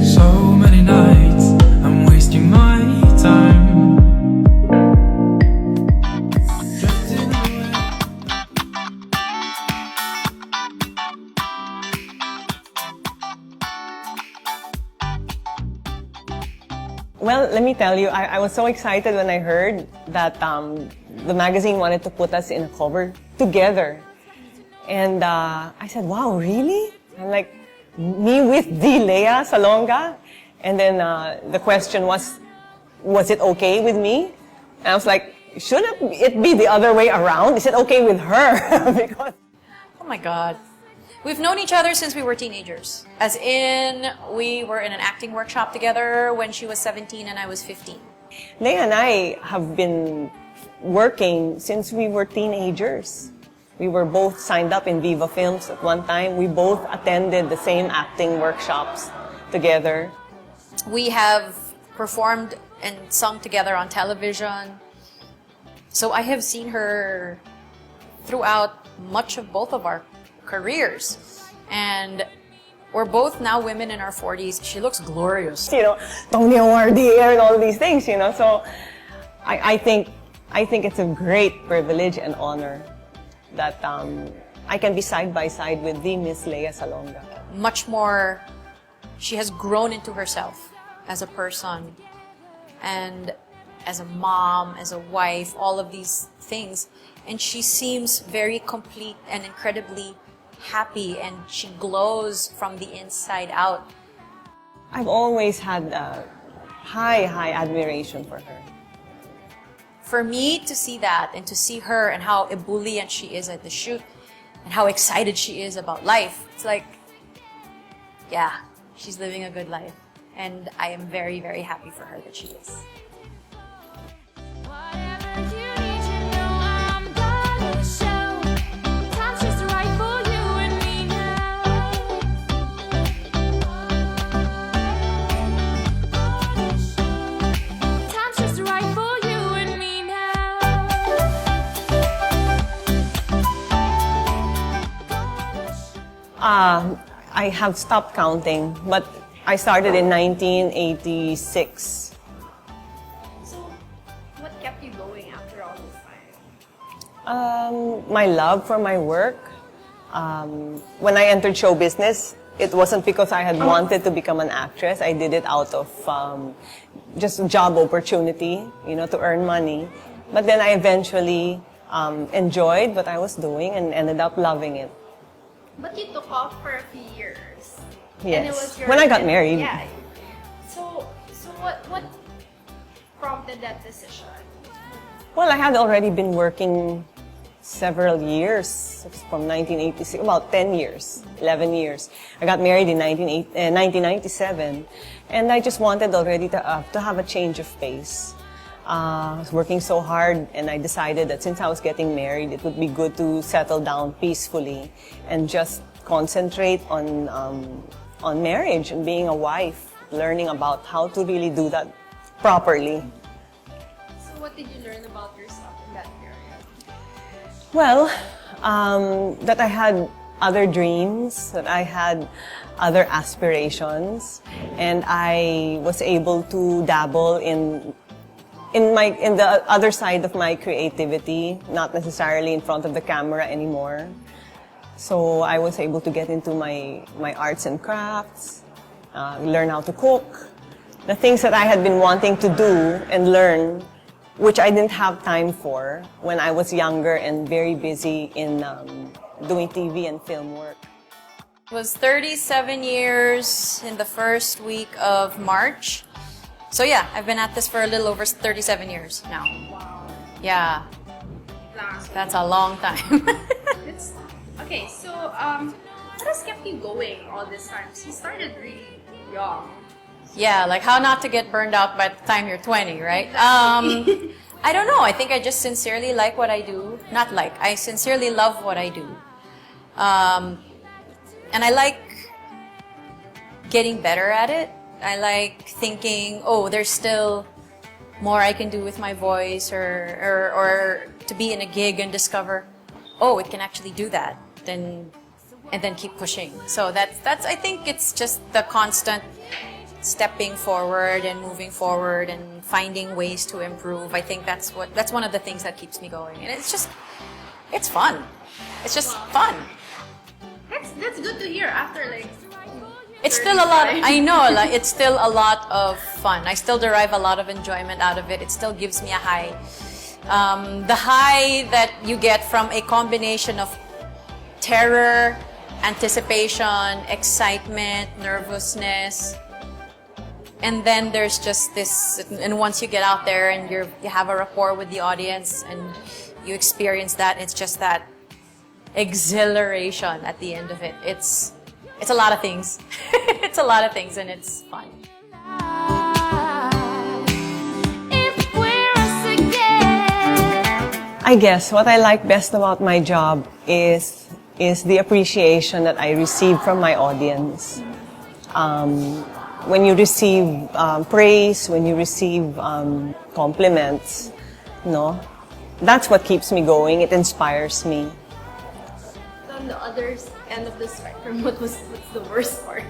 So many nights I'm wasting my time. Well, let me tell you, I was so excited when I heard that the magazine wanted to put us in a cover together. And I said, wow, really? I'm like, me with the Lea Salonga? And then the question was it okay with me? And I was like, shouldn't it be the other way around? Is it okay with her? Because Oh my God. We've known each other since we were teenagers. As in, we were in an acting workshop together when she was 17 and I was 15. Lea and I have been working since we were teenagers. We were both signed up in Viva Films at one time. We both attended the same acting workshops together. We have performed and sung together on television. So I have seen her throughout much of both of our careers. And we're both now women in our 40s. She looks glorious. You know, Tony Award year and all these things, you know. So I think it's a great privilege and honor that I can be side by side with the Miss Lea Salonga. Much more, she has grown into herself as a person and as a mom, as a wife, all of these things. And she seems very complete and incredibly happy, and she glows from the inside out. I've always had high admiration for her. For me to see that and to see her and how ebullient she is at the shoot and how excited she is about life, it's like, yeah, she's living a good life. And I am very, very happy for her that she is. I have stopped counting, but I started in 1986. So, what kept you going after all this time? My love for my work. When I entered show business, it wasn't because I had wanted to become an actress. I did it out of just job opportunity, you know, to earn money. But then I eventually enjoyed what I was doing and ended up loving it. But you took off for a few years. Yes. And it was your, when I got married. Yeah. So what prompted that decision? Well, I had already been working several years, from 1986, about 10 years, 11 years. I got married in 1997, and I just wanted already to have a change of pace. I was working so hard, and I decided that since I was getting married, it would be good to settle down peacefully and just concentrate on marriage and being a wife, learning about how to really do that properly. So what did you learn about yourself in that period? Well, that I had other dreams, that I had other aspirations, and I was able to dabble in the other side of my creativity, not necessarily in front of the camera anymore. So I was able to get into my arts and crafts, learn how to cook, the things that I had been wanting to do and learn, which I didn't have time for when I was younger and very busy in doing TV and film work. It was 37 years in the first week of March. So yeah, I've been at this for a little over 37 years now. Wow. Yeah, Last. that's a long time. Okay, so what has kept you going all this time? So you started really young. Yeah, like how not to get burned out by the time you're 20, right? I don't know. I think I just sincerely like what I do. I sincerely love what I do. And I like getting better at it. I like thinking, oh, there's still more I can do with my voice, or to be in a gig and discover, oh, it can actually do that. Then and then keep pushing. So that's I think it's just the constant stepping forward and moving forward and finding ways to improve. I think that's one of the things that keeps me going. And it's fun. It's just fun. That's good to hear after like. It's still a lot. I know, like, it's still a lot of fun. I still derive a lot of enjoyment out of it. It still gives me a high. The high that you get from a combination of terror, anticipation, excitement, nervousness, and then there's just this. And once you get out there and you have a rapport with the audience and you experience that, it's just that exhilaration at the end of it. It's a lot of things. It's a lot of things, and it's fun. I guess what I like best about my job is the appreciation that I receive from my audience. When you receive praise, when you receive compliments, no, that's what keeps me going. It inspires me. On the other end of the spectrum, what's the worst part?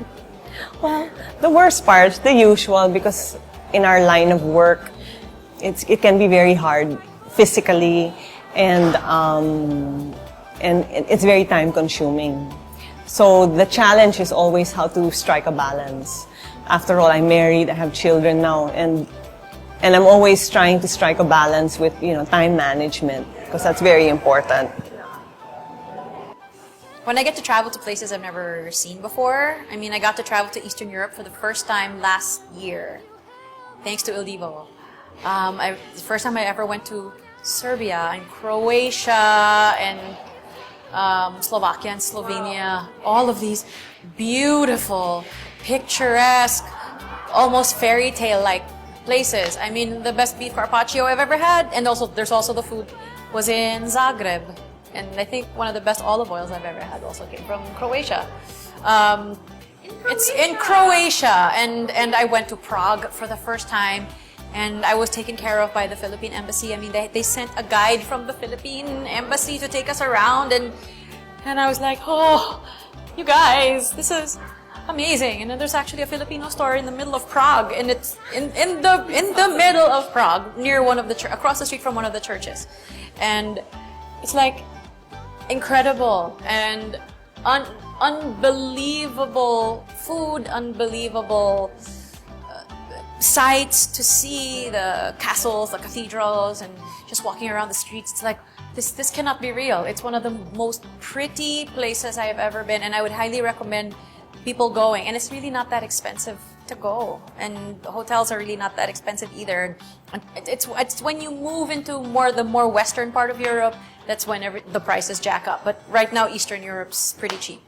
Well, the worst part, the usual, because in our line of work, it can be very hard physically, and it's very time consuming. So the challenge is always how to strike a balance. After all, I'm married, I have children now, and I'm always trying to strike a balance with, time management, because that's very important. When I get to travel to places I've never seen before, I got to travel to Eastern Europe for the first time last year, thanks to Il Divo. The first time I ever went to Serbia and Croatia and Slovakia and Slovenia, all of these beautiful, picturesque, almost fairy tale-like places. The best beef carpaccio I've ever had, and there's also the food, was in Zagreb. And I think one of the best olive oils I've ever had also came from Croatia. It's in Croatia, and I went to Prague for the first time, and I was taken care of by the Philippine Embassy. They sent a guide from the Philippine Embassy to take us around, and I was like, oh, you guys, this is amazing. And then there's actually a Filipino store in the middle of Prague, and it's in the middle of Prague, near one of the across the street from one of the churches, and it's like incredible and unbelievable food, unbelievable sights to see, the castles, the cathedrals, and just walking around the streets. It's like, this cannot be real. It's one of the most pretty places I have ever been, and I would highly recommend people going. And it's really not that expensive to go, and the hotels are really not that expensive either. And it's when you move into the more western part of Europe, that's when the prices jack up. But right now, Eastern Europe's pretty cheap.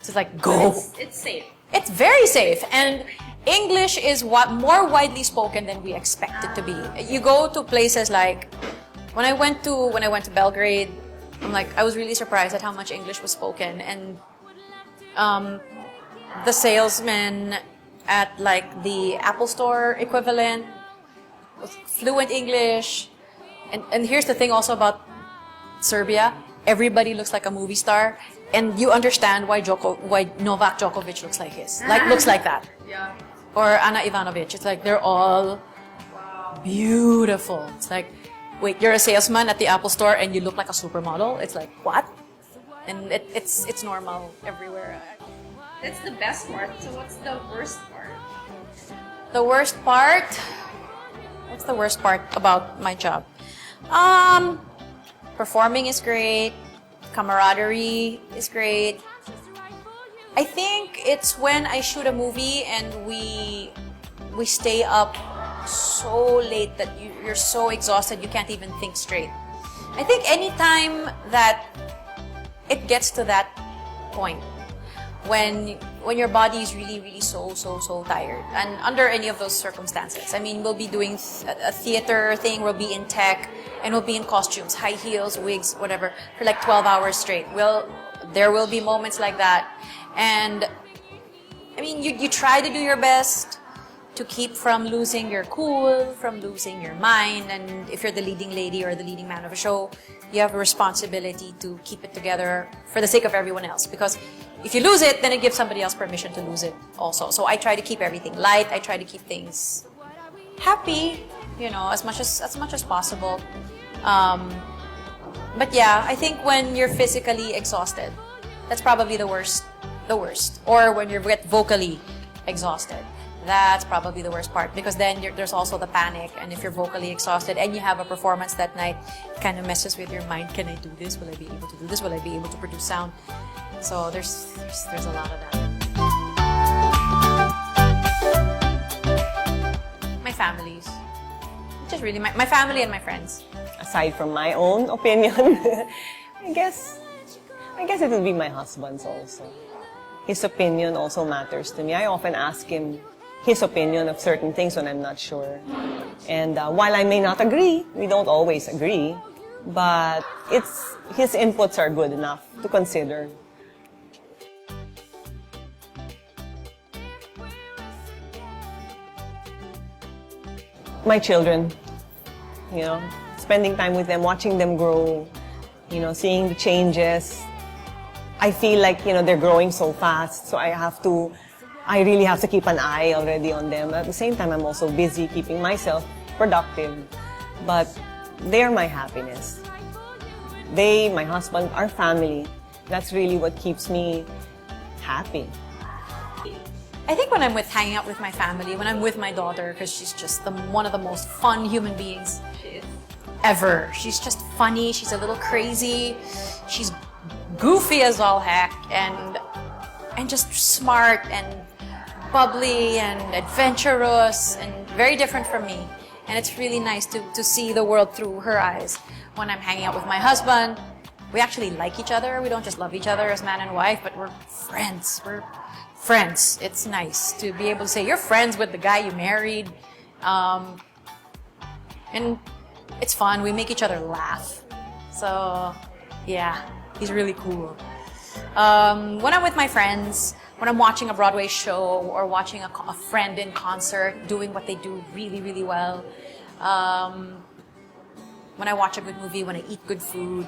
So it's like, go. It's safe. It's very safe, and English is more widely spoken than we expect it to be. You go to places like, when I went to Belgrade, I was really surprised at how much English was spoken, and the salesman at the Apple Store equivalent was fluent English. And here's the thing also about Serbia, everybody looks like a movie star, and you understand why Novak Djokovic looks like looks like that. Yeah. Or Ana Ivanovic. It's like they're all beautiful. It's like, wait, you're a salesman at the Apple Store and you look like a supermodel? It's like, what? And it's normal everywhere. That's the best part. So what's the worst part? The worst part? What's the worst part about my job? Performing is great. Camaraderie is great. I think it's when I shoot a movie and we stay up so late that you're so exhausted you can't even think straight. I think anytime that it gets to that point, when your body is really, really so tired, and under any of those circumstances. We'll be doing a theater thing, we'll be in tech, and we'll be in costumes, high heels, wigs, whatever, for 12 hours straight. There will be moments like that. And, you try to do your best to keep from losing your cool, from losing your mind, and if you're the leading lady or the leading man of a show, you have a responsibility to keep it together for the sake of everyone else, because if you lose it, then it gives somebody else permission to lose it also. So I try to keep everything light. I try to keep things happy, you know, as much as possible. But yeah, I think when you're physically exhausted, that's probably the worst. Or when you get vocally exhausted, that's probably the worst part, because then there's also the panic, and if you're vocally exhausted and you have a performance that night, it kind of messes with your mind. Can I do this? Will I be able to do this? Will I be able to produce sound? So there's a lot of that. My families. Just really my family and my friends. Aside from my own opinion, I guess it would be my husband's also. His opinion also matters to me. I often ask him his opinion of certain things when I'm not sure. And while I may not agree, we don't always agree, but his inputs are good enough to consider. My children, you know, spending time with them, watching them grow, you know, seeing the changes. I feel like, you know, they're growing so fast, so I really have to keep an eye already on them. At the same time, I'm also busy keeping myself productive. But they're my happiness. They, my husband, our family, that's really what keeps me happy. I think when I'm hanging out with my family, when I'm with my daughter, because she's just one of the most fun human beings ever. She's just funny, she's a little crazy, she's goofy as all heck, and just smart and bubbly and adventurous and very different from me. And it's really nice to see the world through her eyes. When I'm hanging out with my husband, we actually like each other. We don't just love each other as man and wife, but we're friends. We're friends. It's nice to be able to say you're friends with the guy you married. And it's fun. We make each other laugh. So, yeah, he's really cool. When I'm with my friends, when I'm watching a Broadway show or watching a friend in concert doing what they do really, really well, when I watch a good movie, when I eat good food,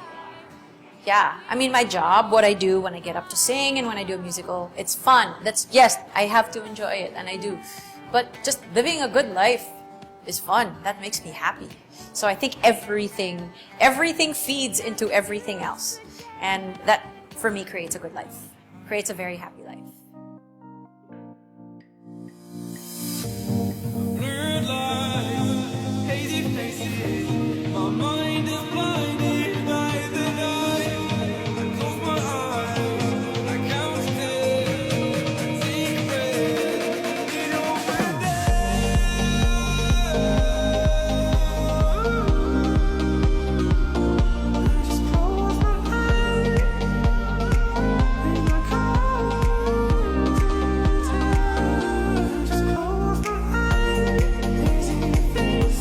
yeah, I mean, my job, what I do when I get up to sing and when I do a musical, it's fun. Yes, I have to enjoy it, and I do. But just living a good life is fun. That makes me happy. So I think everything feeds into everything else. And that, for me, creates a good life. Creates a very happy life. Blurred lines, hazy faces, my mind is blinded by the night. I close my eyes, I count still, I take a breath, in open I just close my eyes, and I can't tell. Just close my eyes, hazy faces,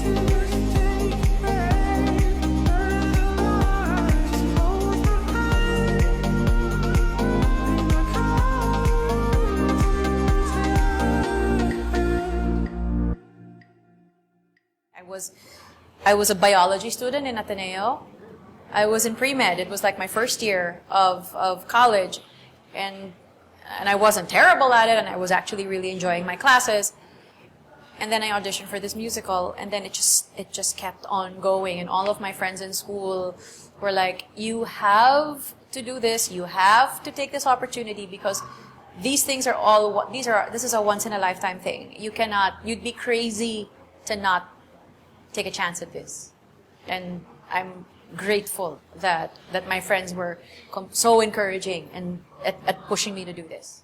take a breath, blurred lines. Just close my eyes, and I can't tell. I was a biology student in Ateneo. I was in pre-med. It was like my first year of college. And I wasn't terrible at it, and I was actually really enjoying my classes. And then I auditioned for this musical, and then it just kept on going. And all of my friends in school were like, you have to do this, you have to take this opportunity, because these things are this is a once in a lifetime thing. You'd be crazy to not take a chance at this. And I'm grateful that my friends were so encouraging and at pushing me to do this.